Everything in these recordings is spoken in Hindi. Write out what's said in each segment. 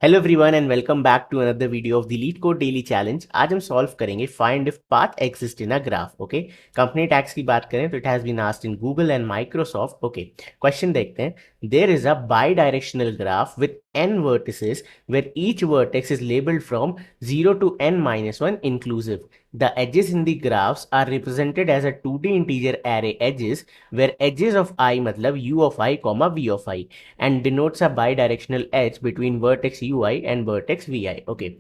Hello everyone and welcome back to another video of the LeetCode daily challenge. आज हम सॉल्व करेंगे find if path exist in a graph. Okay, company tags की बात करें तो it has been asked in Google and Microsoft. Okay, question देखते हैं। There is a bidirectional graph with n vertices where each vertex is labeled from 0 to n minus 1 inclusive. The edges in the graphs are represented as a 2D integer array edges where edges of I मतलब u of I comma v of I and denotes a bidirectional edge between vertex ui and vertex vi. Okay,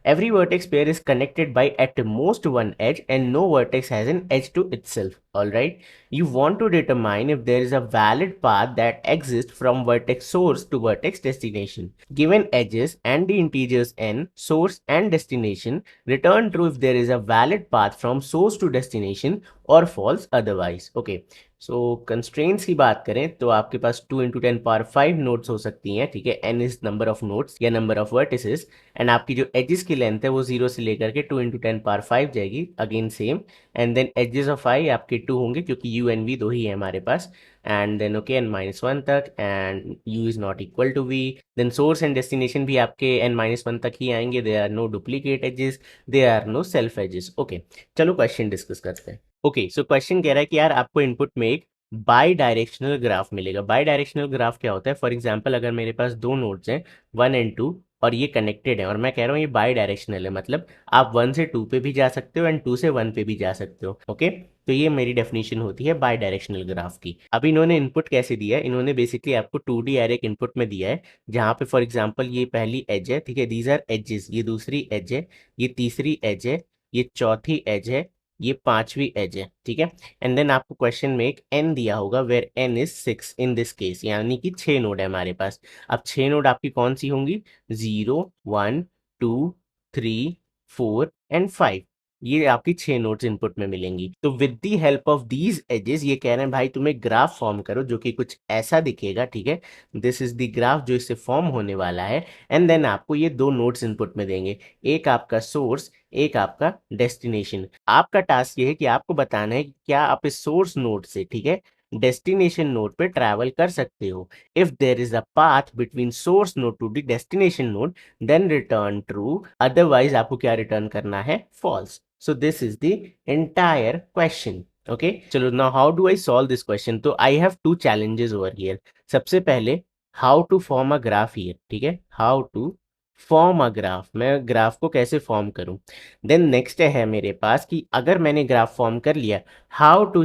every vertex pair is connected by at most one edge and no vertex has an edge to itself. All right, you want to determine if there is a valid path that exists from vertex source to vertex destination. Given edges and the integers n, source and destination, return true if there is a valid path from source to destination or false otherwise. Okay, so constraints की बात करें तो आपके पास 2 इंटू 10 पावर 5 नोट्स हो सकती हैं। ठीक है, n is number of notes या नंबर ऑफ वर्टिसेस एंड आपकी जो एजेस की लेंथ है वो 0 से लेकर के 2 इंटू 10 पावर 5 जाएगी, again same. And then edges of I आपके 2 होंगे क्योंकि यू एंड वी दो ही है हमारे पास। एंड देन ओके n-1 तक and u is not equal to v। Then source and destination भी आपके n-1 तक ही आएंगे। They are no duplicate edges, they are no self edges. Okay, चलो क्वेश्चन डिस्कस करते हैं। ओके, सो क्वेश्चन कह रहा है कि यार आपको इनपुट में एक बाई डायरेक्शनल ग्राफ मिलेगा। बाई डायरेक्शनल ग्राफ क्या होता है? फॉर एग्जांपल अगर मेरे पास दो नोड्स हैं 1 and 2 और ये कनेक्टेड है और मैं कह रहा हूँ ये बाई डायरेक्शनल है, मतलब आप 1 से 2 पे भी जा सकते हो एंड 2 से 1 पे भी जा सकते हो। ओके, तो ये मेरी डेफिनेशन होती है बाई डायरेक्शनल ग्राफ की। अब इन्होंने इनपुट कैसे दिया है? इन्होंने बेसिकली आपको 2D एरे इनपुट में दिया है जहाँ पे फॉर एग्जाम्पल ये पहली एज है, ठीक है, दीज आर एजेस, ये दूसरी एज है, ये तीसरी एज है, ये चौथी एज है, ये पांचवी एज है। ठीक है, एंड देन आपको क्वेश्चन में एक n दिया होगा where n is 6 in this case, यानी कि 6 नोड है हमारे पास। अब 6 नोड आपकी कौन सी होंगी? 0 1 2 3 4 एंड 5, ये आपकी 6 नोड्स इनपुट में मिलेंगी। तो with the help of these edges ये कह रहे हैं भाई तुम्हें ग्राफ फॉर्म करो जो कि कुछ ऐसा दिखेगा। ठीक है, दिस इज द ग्राफ जो इससे फॉर्म होने वाला है। एंड देन आपको ये दो नोड्स इनपुट में देंगे, एक आपका सोर्स, एक आपका डेस्टिनेशन। आपका टास्क ये है कि आपको बताना है कि क्या आप इस सोर्स नोड से, ठीक है, डेस्टिनेशन नोड पे ट्रैवल कर सकते हो। If there is a path between source node to the destination node then return true, otherwise आपको क्या रिटर्न करना है? False. So this is the entire question. Okay, चलो now how do I solve this question? तो I have two challenges over here. सबसे पहले how to form a graph here, ठीक है, how to form a graph, मैं ग्राफ को कैसे फॉर्म करूं। देन नेक्स्ट है मेरे पास कि अगर मैंने ग्राफ फॉर्म कर लिया, how to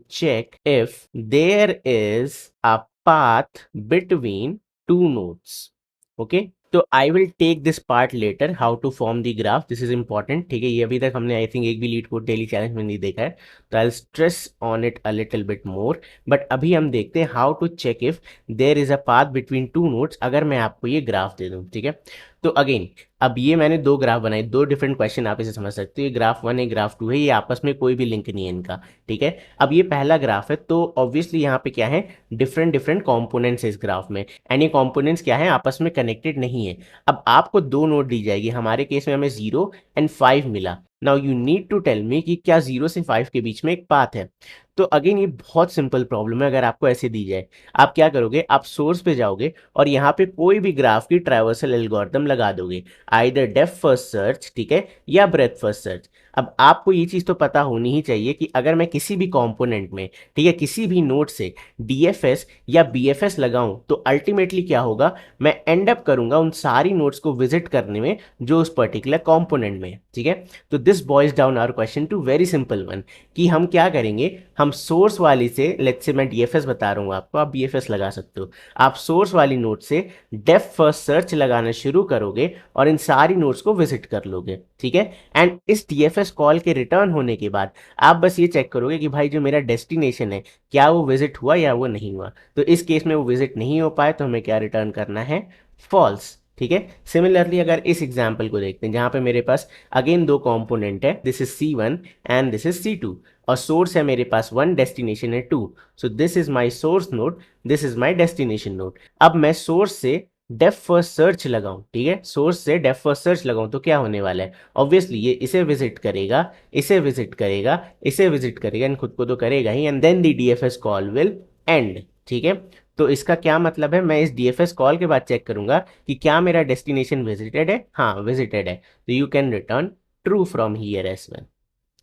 check if there is a path between two nodes. Okay, तो I will take this part later, how to form the graph, this is important. ठीक है, ये अभी तक हमने आई थिंक एक भी लीड कोड डेली चैलेंज में नहीं देखा है, तो I stress on it a little bit more. But अभी हम देखते हैं how to check if there is a path between two nodes अगर मैं आपको ये ग्राफ दे दूं। ठीक है, तो अगेन अब ये मैंने दो ग्राफ बनाए, दो डिफरेंट क्वेश्चन आप इसे समझ सकते हो। ये ग्राफ 1 है, ग्राफ 2 है, ये आपस में कोई भी लिंक नहीं है इनका। ठीक है, अब ये पहला ग्राफ है तो ऑब्वियसली यहाँ पे क्या है, डिफरेंट डिफरेंट कॉम्पोनेंट्स है इस ग्राफ में एंड ये कॉम्पोनेंट्स क्या है, आपस में कनेक्टेड नहीं है। अब आपको दो नोड दी जाएगी, हमारे केस में हमें 0 एंड 5 मिला। Now you need to tell me कि क्या 0 से 5 के बीच में एक पाथ है। तो अगेन ये बहुत सिंपल प्रॉब्लम है। अगर आपको ऐसे दी जाए, आप क्या करोगे, आप सोर्स पे जाओगे और यहाँ पे कोई भी ग्राफ की ट्रैवर्सल एल्गोरिथम लगा दोगे, आइदर डेप्थ फर्स्ट सर्च, ठीक है, या ब्रेथ फर्स्ट सर्च। अब आपको ये चीज़ तो पता होनी ही चाहिए कि अगर मैं किसी भी कंपोनेंट में, ठीक है, किसी भी नोड से डीएफएस या बीएफएस लगाऊं तो अल्टीमेटली क्या होगा, मैं एंड अप करूंगा उन सारी नोड्स को विजिट करने में जो उस पर्टिकुलर कंपोनेंट में। ठीक है, तो this boils down our question to very simple one कि हम क्या करेंगे, हम सोर्स वाली से, लेट्स से मैं डीएफएस बता रहा हूँ आपको, आप बीएफएस लगा सकते हो, आप सोर्स वाली नोड से डेप्थ फर्स्ट सर्च लगाना शुरू करोगे और इन सारी नोड्स को विजिट कर लोगे। ठीक है, एंड इस डीएफएस कॉल के रिटर्न होने के बाद आप बस ये चेक करोगे कि भाई जो मेरा डेस्टिनेशन है क्या वो विजिट हुआ या वो नहीं हुआ। तो इस केस में वो विजिट नहीं हो पाए तो हमें क्या रिटर्न करना है? फॉल्स। ठीक है, सिमिलरली अगर इस एग्जाम्पल को देखते हैं जहां पे मेरे पास अगेन दो कंपोनेंट है, this is C1 and this is C2 और सोर्स है मेरे पास 1, डेस्टिनेशन है 2। सो this is my source node, this is my destination node. अब मैं सोर्स से डेप्थ फर्स्ट सर्च लगाऊं, ठीक है, सोर्स से डेप्थ फर्स्ट सर्च लगाऊं तो क्या होने वाला है, ऑब्वियसली ये इसे विजिट करेगा, इसे विजिट करेगा, इसे विजिट करेगा एंड खुद को तो करेगा ही, and then the DFS call will end. ठीक है, तो इसका क्या मतलब है, मैं इस डीएफएस कॉल के बाद चेक करूंगा कि क्या मेरा डेस्टिनेशन विजिटेड है, हाँ विजिटेड है, तो you can return true from here as well.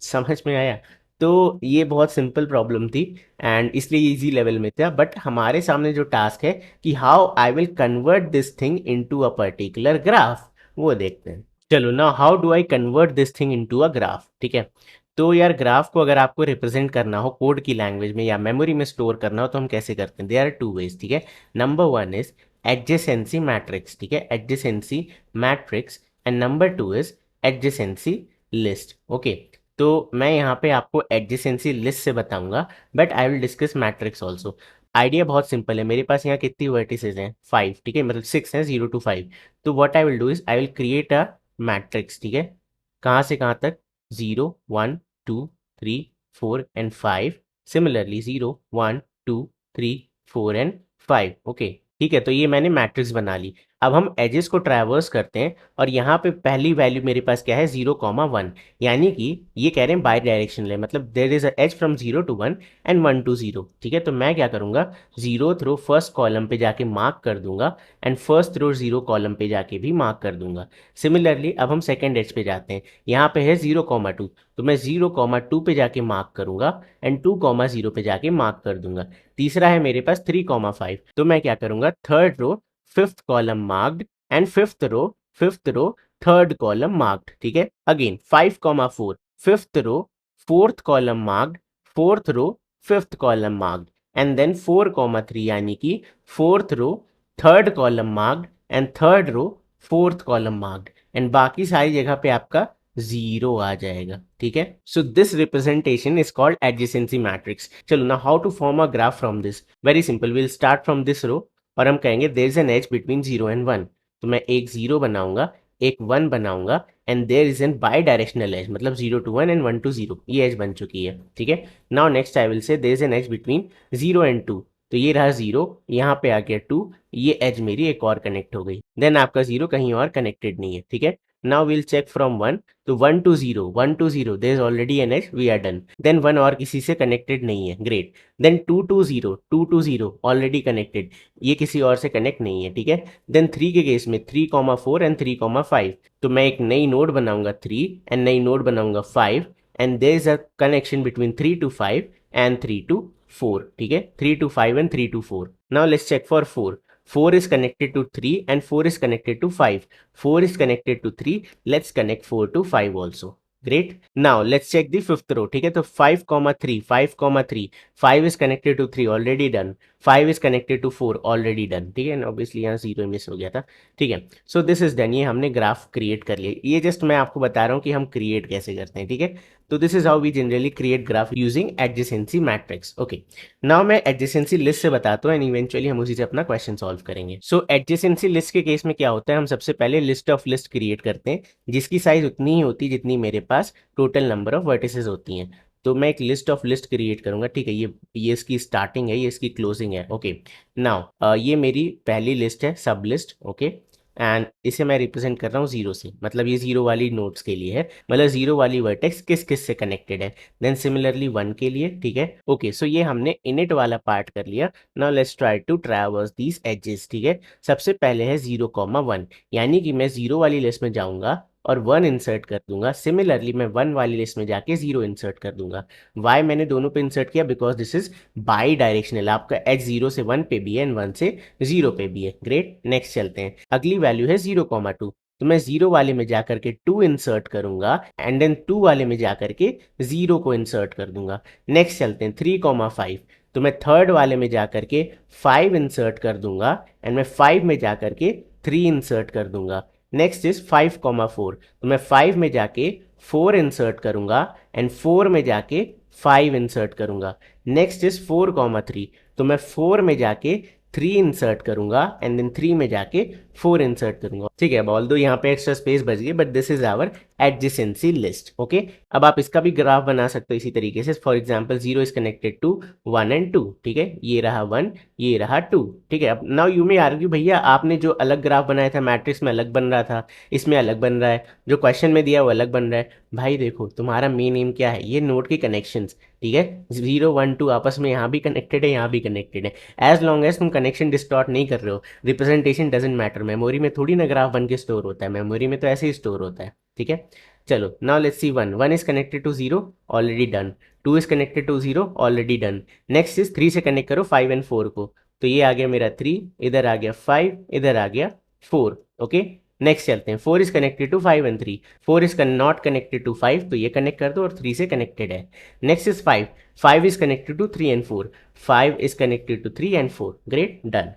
समझ में आया? तो ये बहुत सिंपल प्रॉब्लम थी एंड इसलिए इजी लेवल में था, बट हमारे सामने जो टास्क है कि how I will convert this thing into a particular graph, वो देखते हैं। चलो ना, how do I convert this thing into a graph, ठीक है। तो यार ग्राफ को अगर आपको रिप्रेजेंट करना हो कोड की लैंग्वेज में या मेमोरी में स्टोर करना हो तो हम कैसे करते हैं, देयर आर टू वेज, ठीक है। Number one is adjacency matrix, ठीक है, adjacency matrix, and number two is adjacency list, okay. तो मैं यहाँ पे आपको एडजेसेंसी लिस्ट से बताऊंगा, but I will discuss matrix also. Idea बहुत सिंपल है, मेरे पास यहाँ कितनी वर्टिसेज हैं, 5, ठीक है, मतलब 6 हैं, 0 to 5। तो what I will do is I will create a matrix, ठीक है। कहाँ से कहाँ तक, 0 1 2 3 4 एंड 5, सिमिलरली 0 1 2 3 4 एंड 5, ओके, ठीक है। तो ये मैंने मैट्रिक्स बना ली। अब हम एजेस को ट्रैवर्स करते हैं और यहाँ पे पहली वैल्यू मेरे पास क्या है, 0, 1, यानी कि ये कह रहे हैं बाई डायरेक्शनल है, मतलब there is a edge from 0 to 1 and 1 to 0, ठीक है। तो मैं क्या करूंगा, 0th रो फर्स्ट कॉलम पे जाके मार्क कर दूंगा एंड फर्स्ट रो 0 कॉलम पे जाके भी मार्क कर दूंगा। सिमिलरली अब हम सेकेंड एज पे जाते हैं, यहाँ पे है 0, 2, तो मैं 0, 2 पे जाके मार्क करूंगा एंड 2, 0 पे जाके मार्क कर दूंगा। तीसरा है मेरे पास 3, 5, तो मैं क्या करूंगा, third row fifth column marked and fifth row third column marked, ठीक है। Again 5, 4, fifth row fourth column marked, fourth row fifth column marked, and then 4, 3, यानी कि fourth row third column marked and third row fourth column marked, and बाकी सारी जगह पे आपका 0 आ जाएगा, ठीक है। So this representation is called adjacency matrix. चलो ना, how to form a graph from this, very simple, will start from this row और हम कहेंगे there is an edge between 0 and 1, तो मैं एक 0 बनाऊंगा, एक 1 बनाऊंगा, and there is an bidirectional edge, मतलब 0 to 1 एंड 1 to 0, ये एज बन चुकी है, ठीक है। Now next I will say there is an edge between 0 and 2, तो ये रहा 0, यहाँ पे आ गया 2, ये एज मेरी एक और कनेक्ट हो गई, देन आपका 0 कहीं और कनेक्टेड नहीं है, ठीक है। नाउ विल चेक फ्रॉम 1, तो 1 to 0, there is already an edge, we are done. Then 1 और किसी से कनेक्टेड नहीं है, great. Then 2 to 0 already connected, ये किसी और से कनेक्ट नहीं है, ठीक है। देन 3 के केस में 3, 4 एंड 3, 5, तो मैं एक नई नोड बनाऊंगा 3 एंड नई नोड बनाऊंगा 5, and there is a connection between 3 to 5 and 3 to 4, ठीक है, 3 to 5 and 3 to 4। Now let's check for 4, 4 is connected to 3 and 4 is connected to 5, 4 is connected to 3, let's connect 4 to 5 also, great। Now let's check the fifth row, ठीक है। तो 5, 3, 5, 3, 5 is connected to 3, already done, 5 is connected to 4, already done, ठीक है। ऑब्वियसली यहाँ 0 मिस हो गया था, ठीक है। सो दिस इज डन, ये हमने ग्राफ क्रिएट कर लिया, ये जस्ट मैं आपको बता रहा हूँ कि हम क्रिएट कैसे करते हैं, ठीक है। तो this is how we generally create graph using adjacency matrix, okay. Now मैं एडजेसेंसी लिस्ट से बताता हूँ एंड इवेंचुअली हम उसी से अपना क्वेश्चन सॉल्व करेंगे। सो एडजेसेंसी लिस्ट के केस में क्या होता है, हम सबसे पहले लिस्ट ऑफ लिस्ट क्रिएट करते हैं जिसकी साइज उतनी ही होती है जितनी मेरे पास टोटल नंबर ऑफ वर्टिसेस होती हैं। तो मैं एक लिस्ट ऑफ लिस्ट क्रिएट करूंगा, ठीक है, ये इसकी स्टार्टिंग है, ये इसकी क्लोजिंग है, ओके। नाउ ये मेरी पहली लिस्ट है, सब लिस्ट, ओके, एंड इसे मैं रिप्रेजेंट कर रहा हूँ 0 से, मतलब ये 0 वाली नोड्स के लिए है, मतलब 0 वाली वर्टेक्स किस किस से कनेक्टेड है। देन सिमिलरली 1 के लिए, ठीक है, ओके। सो ये हमने इनिट वाला पार्ट कर लिया। Now let's try to traverse these edges, ठीक है। सबसे पहले है 0, 1, यानी कि मैं 0 वाली लिस्ट में जाऊंगा और 1 इंसर्ट कर दूंगा, सिमिलरली मैं 1 वाली लिस्ट में जाके 0 इंसर्ट कर दूंगा। वाई मैंने दोनों पे इंसर्ट किया, because this is by directional, आपका एज 0 से 1 पे भी है एंड 1 से 0 पे भी है, ग्रेट। नेक्स्ट चलते हैं, अगली वैल्यू है 0, 2, तो मैं 0 वाले में जाकर के 2 इंसर्ट करूंगा एंड देन 2 वाले में जाकर के 0 को इंसर्ट कर दूंगा। नेक्स्ट चलते हैं 3, 5, तो मैं थर्ड वाले में जाकर के 5 इंसर्ट कर दूंगा एंड मैं 5 में जाकर के 3 इंसर्ट कर दूंगा। नेक्स्ट इज 5, 4, तो मैं 5 में जाके 4 इंसर्ट करूंगा एंड 4 में जाके 5 इंसर्ट करूंगा। नेक्स्ट इज 4, 3, तो मैं 4 में जाके 3 इंसर्ट करूंगा एंड देन 3 में जाके 4 इंसर्ट करूंगा, ठीक है। ऑल्दो यहाँ पे एक्स्ट्रा स्पेस बच गई, but this is our adjacency list, okay. अब आप इसका भी ग्राफ बना सकते हो इसी तरीके से, for example 0 is connected to 1 and 2, ठीक है, ये रहा 1, ये रहा 2, ठीक है। अब नाउ यू मे आर्ग्यू, भैया आपने जो अलग ग्राफ बनाया था मैट्रिक्स में अलग बन रहा था, इसमें अलग बन रहा है, जो क्वेश्चन में दिया वो अलग बन रहा है। भाई देखो, तुम्हारा मेन एम क्या है, ये नोड के कनेक्शंस, ठीक है, 0 1 2 आपस में यहाँ भी कनेक्टेड है, यहाँ भी कनेक्टेड है। एज लॉन्ग एज तुम कनेक्शन डिस्टॉर्ट नहीं कर रहे हो, रिप्रेजेंटेशन डजेंट मैटर। मेमोरी में थोड़ी ना ग्राफ बन के स्टोर होता है, मेमोरी में तो ऐसे ही स्टोर होता है। ठीक है, चलो now let's see 1 is connected to 0, already done. 2 is connected to 0, already done. Next is 3 से कनेक्ट करो 5 एंड 4 को, तो ये आ गया मेरा 3, इधर आ गया 5, इधर आ गया 4। ओके, नेक्स्ट चलते हैं। 4 is connected to 5 and 3, 4 is not connected to 5, तो ये कनेक्ट कर दो और 3 से कनेक्टेड है। Next is 5, 5 is connected to 3 and 4, 5 is connected to 3 and 4। Great, done.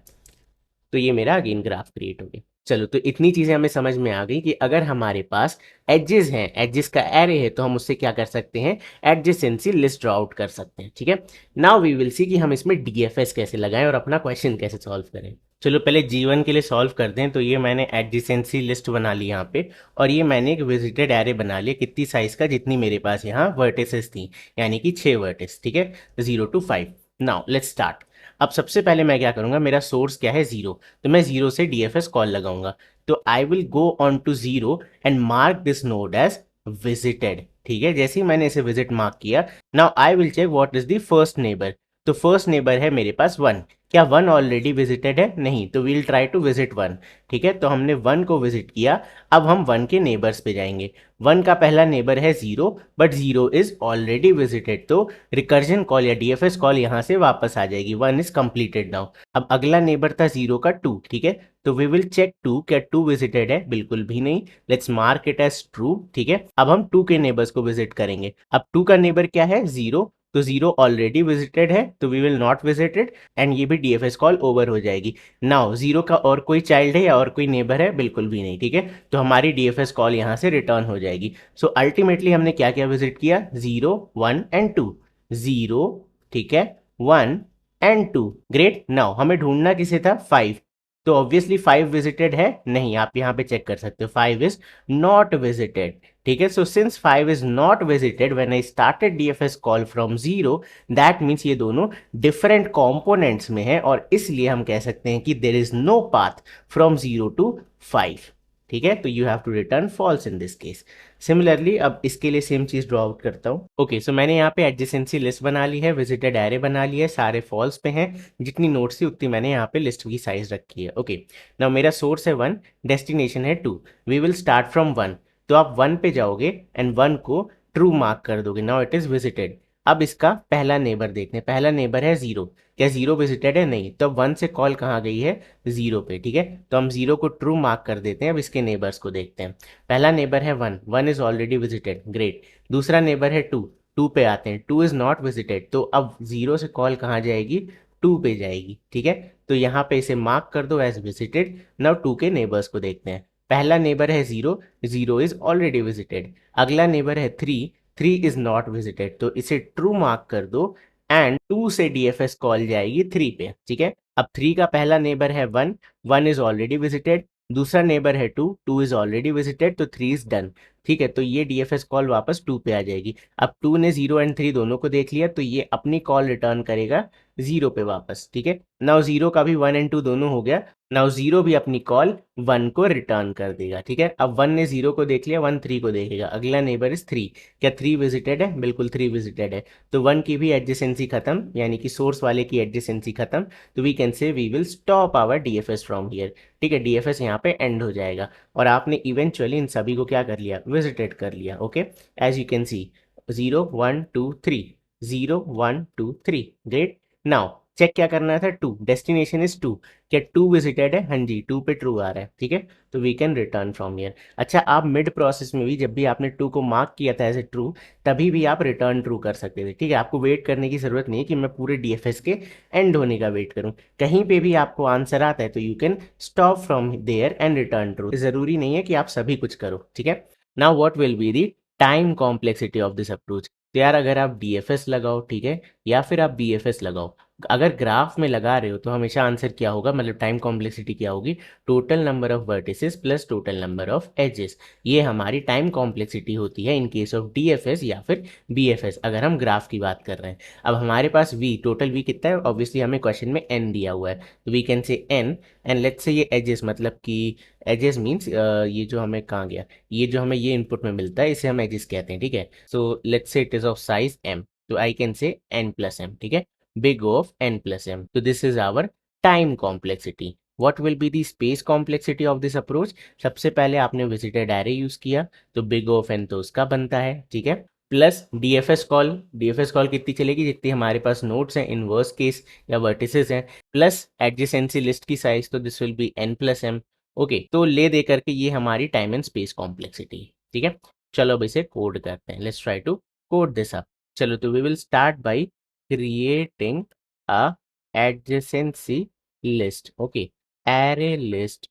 तो ये मेरा अगेन ग्राफ क्रिएट हो गया। चलो, तो इतनी चीजें हमें समझ में आ गई कि अगर हमारे पास एजेस हैं, एजेस का एरे है, तो हम उससे क्या कर सकते हैं, एडजेसेंसी लिस्ट ड्रॉ आउट कर सकते हैं। ठीक है, नाउ वी विल सी कि हम इसमें डीएफएस कैसे लगाएं और अपना क्वेश्चन कैसे सॉल्व करें। चलो पहले G1 के लिए सॉल्व कर दें। तो ये मैंने एडजेसेंसी लिस्ट बना ली यहाँ पे, और ये मैंने एक विजिटेड एरे बना लिया, कितनी साइज का, जितनी मेरे पास यहाँ वर्टिसेस थी, यानी कि 6 वर्टिस। ठीक है, 0 to 5। Now let's start. अब सबसे पहले मैं क्या करूंगा, मेरा सोर्स क्या है 0, तो मैं 0 से डीएफएस कॉल लगाऊंगा। तो I will go on to 0 and mark this node as visited. ठीक है, जैसे ही मैंने इसे विजिट मार्क किया, now I will check what is the first neighbour. तो फर्स्ट नेबर है मेरे पास 1। क्या 1 ऑलरेडी विजिटेड है? नहीं, तो वील ट्राई टू विजिट 1। ठीक है, तो हमने 1 को विजिट किया। अब हम 1 के नेबर्स पे जाएंगे। 1 का पहला नेबर है 0, बट 0 इज ऑलरेडी विजिटेड, तो रिकर्जन कॉल या डीएफएस कॉल यहां से वापस आ जाएगी। 1 इज कंप्लीटेड नाउ। अब अगला नेबर था 0 का 2। ठीक है, तो वी विल चेक 2, क्या 2 विजिटेड है? बिल्कुल भी नहीं। Let's mark it as true. ठीक है, अब हम 2 के नेबर्स को विजिट करेंगे। अब 2 का नेबर क्या है? 0, तो 0 ऑलरेडी विजिटेड है, तो we will not visit it, and ये भी डीएफएस कॉल ओवर हो जाएगी। नाउ 0 का और कोई चाइल्ड है या और कोई नेबर है? बिल्कुल भी नहीं। ठीक है, तो हमारी डीएफएस कॉल यहां से रिटर्न हो जाएगी। सो अल्टीमेटली हमने क्या क्या विजिट किया? 0 1 एंड 2। 0, ठीक है, 1 एंड 2। ग्रेट। नाउ हमें ढूंढना किसे था? 5। तो ऑब्वियसली 5 विजिटेड है? नहीं, आप यहां पे चेक कर सकते हो, 5 इज नॉट विजिटेड। ठीक है, so since 5 is not visited when I started DFS call from 0, that means ये दोनों डिफरेंट कंपोनेंट्स में है, और इसलिए हम कह सकते हैं कि there is no path from 0 to 5। ठीक है, तो you have to return false in this case. Similarly अब इसके लिए सेम चीज ड्रॉ आउट करता हूँ। ओके, सो मैंने यहाँ पे एडजेसेंसी लिस्ट बना ली है, विजिटेड एरे बना ली है, सारे फॉल्स पे हैं, जितनी नोट्स थी उतनी मैंने यहाँ पे लिस्ट की साइज रखी है। ओके, नाउ मेरा सोर्स है 1, डेस्टिनेशन है 2। We will start from 1। तो आप 1 पे जाओगे एंड 1 को ट्रू मार्क कर दोगे। Now it is visited. अब इसका पहला नेबर देखते हैं। पहला नेबर है 0। क्या 0 विजिटेड है? नहीं, तो 1 से कॉल कहाँ गई है? 0 पे। ठीक है, तो हम 0 को ट्रू मार्क कर देते हैं। अब इसके नेबर्स को देखते हैं। पहला नेबर है 1, 1 इज ऑलरेडी विजिटेड। ग्रेट। दूसरा नेबर है 2, 2 पे आते हैं। 2 इज नॉट विजिटेड, तो अब 0 से कॉल कहाँ जाएगी? 2 पे जाएगी। ठीक है, तो यहाँ पे इसे मार्क कर दो एज विजिटेड। नाउ 2 के नेबर्स को देखते हैं। पहला नेबर है 0, 0 इज ऑलरेडी विजिटेड। अगला नेबर है 3, 3 इज नॉट विजिटेड, तो इसे ट्रू मार्क कर दो, एंड 2 से डीएफएस कॉल जाएगी 3 पे। ठीक है, अब 3 का पहला नेबर है 1, 1 इज ऑलरेडी विजिटेड। दूसरा नेबर है 2, 2 इज ऑलरेडी विजिटेड, तो 3 इज डन। ठीक है, तो ये डीएफएस कॉल वापस 2 पे आ जाएगी। अब 2 ने 0 एंड 3 दोनों को देख लिया, तो ये अपनी कॉल रिटर्न करेगा 0 पे वापस। ठीक है, नाउ 0 का भी 1 एंड 2 दोनों हो गया। नाउ 0 भी अपनी कॉल 1 को रिटर्न कर देगा। ठीक है, अब 1 ने 0 को देख लिया, 1 3 को देखेगा। अगला नेबर इज 3। क्या 3 विजिटेड है? बिल्कुल 3 विजिटेड है, तो 1 की भी एडजेसेंसी खत्म, यानी कि सोर्स वाले की एडजेसेंसी खत्म। तो we can say we will stop our DFS from here. ठीक है, डीएफएस यहाँ पे एंड हो जाएगा, और आपने इवेंचुअली इन सभी को क्या कर लिया? विजिटेड कर लिया। Okay, as you can see 0 1 2 3, 0 1 2 3। Great. Now check क्या करना था? 2, डेस्टिनेशन इज 2। क्या 2 विजिटेड है? हाँ जी, 2 पे ट्रू आ रहा है। ठीक है, तो we can return from here. अच्छा, आप मिड प्रोसेस में भी जब भी आपने 2 को मार्क किया था एज ए ट्रू, तभी भी आप रिटर्न ट्रू कर सकते थे। ठीक है, आपको वेट करने की जरूरत नहीं है कि मैं पूरे डीएफएस के एंड होने का वेट करूं। कहीं पे भी आपको आंसर आता है तो you can stop from there and return true. जरूरी नहीं है कि आप सभी कुछ करो। ठीक है, now what will be the time complexity of this approach? तो यार, अगर आप डीएफएस लगाओ, ठीक है, या फिर आप बीएफएस लगाओ, अगर ग्राफ में लगा रहे हो तो हमेशा आंसर क्या होगा, मतलब टाइम कॉम्प्लेक्सिटी क्या होगी? Total number of vertices plus total number of edges. ये हमारी टाइम कॉम्प्लेक्सिटी होती है इन केस ऑफ डीएफएस या फिर बीएफएस, अगर हम ग्राफ की बात कर रहे हैं। अब हमारे पास वी, टोटल वी कितना है? ऑब्वियसली हमें क्वेश्चन में एन दिया हुआ है, तो we can say N, and let's say ये एजेस, मतलब कि एजेस मीन्स ये जो हमें कहाँ गया, ये जो हमें ये इनपुट में मिलता है, इसे हम एजेस कहते हैं। ठीक है, so let's say it is of size m. तो I can say n plus m, ठीक है, big of n plus m। तो this is our time complexity. What will be the space complexity of this approach? सबसे पहले आपने विजिटेड एरे यूज किया, तो बिग ऑफ n तो उसका बनता है, ठीक है, plus DFS call. DFS call कितनी चलेगी? जितनी हमारे पास नोड्स हैं इनवर्स केस या वर्टिसेस हैं, प्लस एडजेसेंसी लिस्ट की साइज, तो this will be n plus m। Okay, तो ले दे करके ये हमारी टाइम एंड स्पेस कॉम्प्लेक्सिटी, ठीक है। चलो अब इसे कोड करते हैं, let's try to code this up. चलो, तो we will start by creating a adjacency list. Okay, array list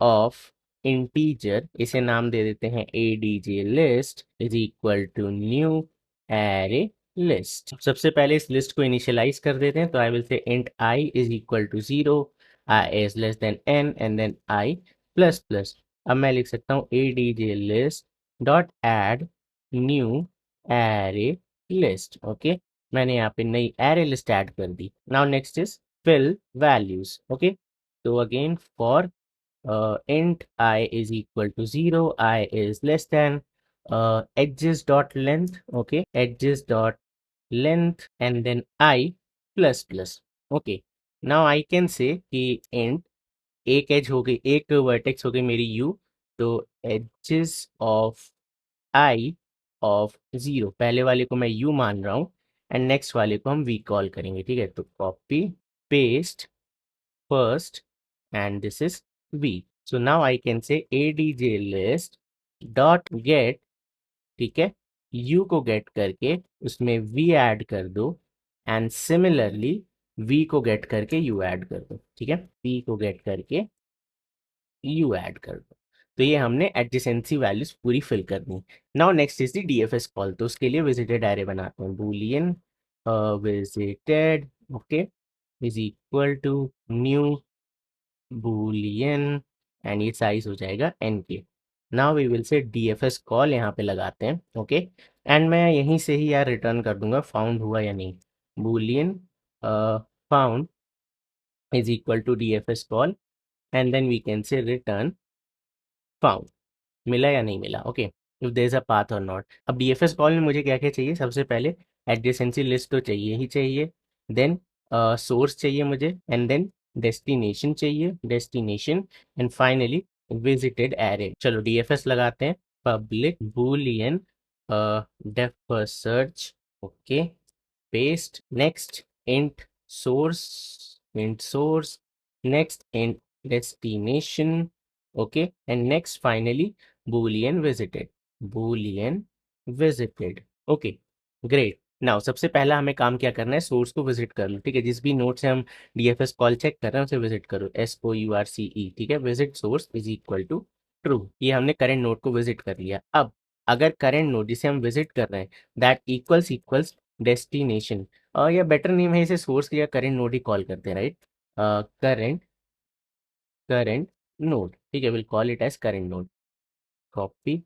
of integer, इसे नाम दे देते हैं adj list is equal to new array list। सबसे पहले इस लिस्ट को इनिशियलाइज कर देते हैं, तो I will say int I is equal to 0, I is less than n and then I plus plus. अब मैं लिख सकता हूँ adj list dot add new array list। Okay, मैंने यहाँ पे नई array list ऐड कर दी। Now next is fill values। Okay, so again for int I is equal to 0, I is less than edges dot length, okay, edges dot length and then I plus plus। okay, now I can say कि int एक edge हो गई, एक vertex हो गई मेरी u, तो edges of I of 0, पहले वाले को मैं u मान रहा हूँ एंड नेक्स्ट वाले को हम v कॉल करेंगे, ठीक है। तो copy paste first and this is v, so now I can say adj list dot get, ठीक है, u को get करके उसमें v ऐड कर दो एंड सिमिलरली v को get करके u ऐड कर दो, ठीक है, v को get करके u ऐड कर दो। तो ये हमने एडजेसेंसी वैल्यूज पूरी फिल कर दी। Now next is the DFS call, तो उसके लिए विजिटेड एरे बनाते हैं, boolean visited, okay, is equal to new boolean एंड ये साइज हो जाएगा एन के। Now we will say DFS call यहाँ पे लगाते हैं, ओके, एंड मैं यहीं से ही यार रिटर्न कर दूंगा फाउंड हुआ या नहीं। Boolean found is equal to DFS call and then we can say return found, मिला या नहीं मिला, okay, if there is a path और नॉट। अब डीएफएस कॉल में मुझे क्या क्या चाहिए? सबसे पहले एडजेसेंसी लिस्ट तो चाहिए ही चाहिए, देन सोर्स चाहिए मुझे, एंड देन डेस्टिनेशन चाहिए, destination, and finally visited array. चलो डीएफएस लगाते हैं, public boolean def search, okay, paste, next int source, next int destination, okay, and next finally boolean visited, boolean visited, okay, great। Now सबसे पहला हमें काम क्या करना है? सोर्स को विजिट कर लो, ठीक है, जिस भी नोड से हम डीएफएस कॉल चेक कर रहे हैं उसे विजिट करो, SOURCE, ठीक है, visit source is equal to true. ये हमने करंट नोड को विजिट कर लिया। अब अगर करंट नोड जिसे हम विजिट कर रहे हैं दैट इक्वल्स डेस्टिनेशन, या बेटर नेम है इसे सोर्स या करंट नोड ही कॉल करते हैं, राइट, करंट करंट नोड, ठीक है, will call it as current node, copy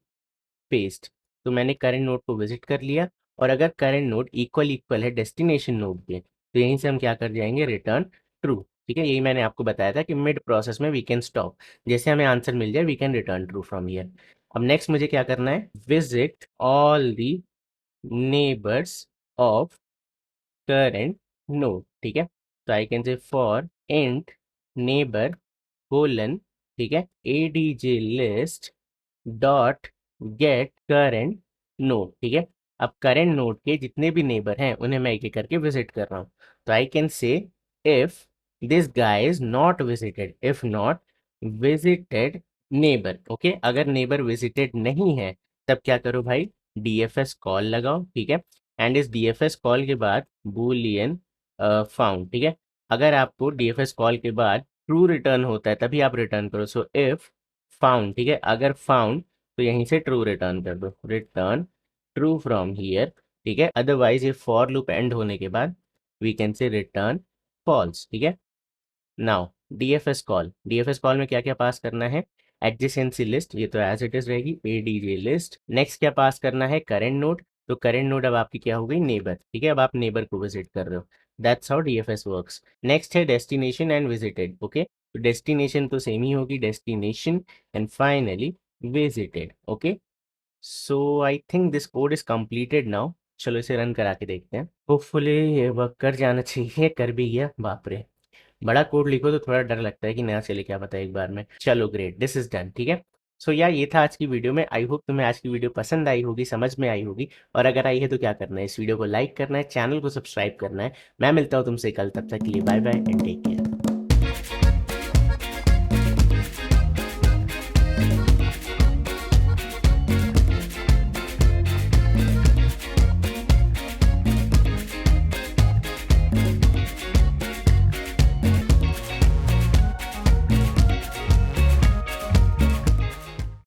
paste. तो मैंने करंट नोड को विजिट कर लिया, और अगर करंट नोड इक्वल इक्वल है डेस्टिनेशन नोड के, तो यहीं से हम क्या कर जाएंगे? रिटर्न ट्रू, ठीक है। यही मैंने आपको बताया था कि मिड प्रोसेस में वी कैन स्टॉप, जैसे हमें आंसर मिल जाए we can return true from here. अब नेक्स्ट मुझे क्या करना है? Visit all the neighbours of current node, ठीक है। तो I can say for int neighbour colon, ठीक है, ADJ list dot get current node, ठीक है। अब करंट नोड के जितने भी नेबर हैं उन्हें मैं एक एक करके विजिट कर रहा हूँ। तो आई कैन से if this guy is not visited, if not visited neighbour, okay, अगर नेबर विजिटेड नहीं है तब क्या करो भाई? डीएफएस कॉल लगाओ, ठीक है, एंड इस डीएफएस कॉल के बाद बूलियन फाउंड, ठीक है। अगर आपको डीएफएस कॉल के बाद ट्रू रिटर्न होता है तभी आप रिटर्न करो, सो इफ फाउंड, ठीक है, अगर फाउंड तो यहीं से ट्रू रिटर्न कर दो, रिटर्न ट्रू फ्रॉम हियर, ठीक है। अदरवाइज ये फॉर लूप एंड होने के बाद we can say return false, ठीक है। नाउ डीएफएस कॉल में क्या क्या पास करना है? एडजेसेंसी लिस्ट, ये तो एज इट इज रहेगी, एडीजे लिस्ट। नेक्स्ट क्या पास करना है? करंट नोड, तो करंट नोड अब आपकी क्या हो गई? नेबर, ठीक है, अब आप नेबर को विजिट कर रहे हो, that's how DFS works. Next है डेस्टिनेशन एंड विजिटेड, ओके, तो डेस्टिनेशन तो सेम ही होगी, destination and finally visited, okay. So I think this code is completed now. चलो इसे रन करा के देखते हैं। होपफुली ये वर्क कर जाना चाहिए। कर भी गया। बाप रे, बड़ा कोड लिखो तो थोड़ा डर लगता है कि नया चले, क्या पता एक बार में। चलो ग्रेट, दिस इज डन। ठीक है। सो यार ये था आज की वीडियो में। आई होप तुम्हें आज की वीडियो पसंद आई होगी, समझ में आई होगी। और अगर आई है तो क्या करना है, इस वीडियो को लाइक करना है, चैनल को सब्सक्राइब करना है। मैं मिलता हूँ तुमसे कल, तब तक के लिए bye bye and take care.